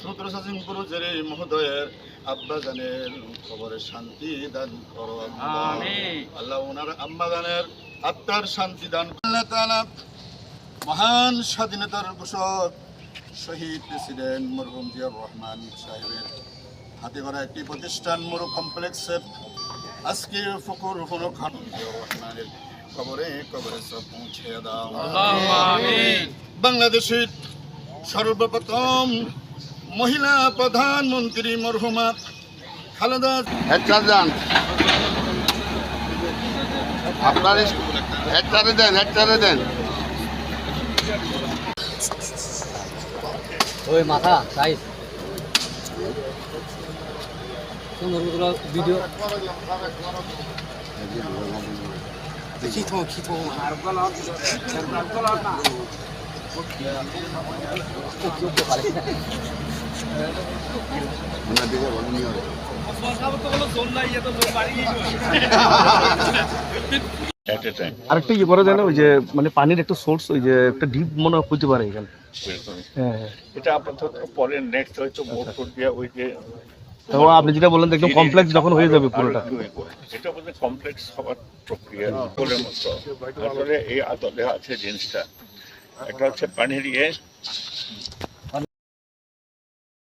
গুরুজের মহোদয়ের আব্বা জানের কবরে শান্তি দান করো আল্লাহ। ওনার আম্মা জানের আত্মার শান্তি দান আল্লাহ তাআলা। মহান স্বাধীনতার ঘোষক শহীদ প্রেসিডেন্ট মরহুম জিয়াউর রহমান সাহেবের হাতে গড়া একটি প্রতিষ্ঠান মরু কমপ্লেক্সের আজকে ফকুর হলো খান জিয়াউর রহমানের কবরে সব পৌঁছে দাও। বাংলাদেশের সর্বপ্রথম মহিলা প্রধানমন্ত্রী মরহুমা খালেদা ওই মাথা সাইজ ভিডিও আরেকটা ইয়ে করা যায় না, ওই যে মানে পানির একটা সোর্স, ওই যে একটা ডিপ মনে হতে পারে এখানে। হ্যাঁ, এটা আপাতত পরে নেক্সট হয়তো বোর্ড প্রক্রিয়া ওই যে তো আপনি যেটা বললেন একদম কমপ্লেক্স যখন হয়ে যাবে পুরোটা, এটা বলতে কমপ্লেক্স হওয়ার প্রক্রিয়া বলে মতো আসলে এই আদলে আছে জিনিসটা। একটা হচ্ছে পানির ইয়ে,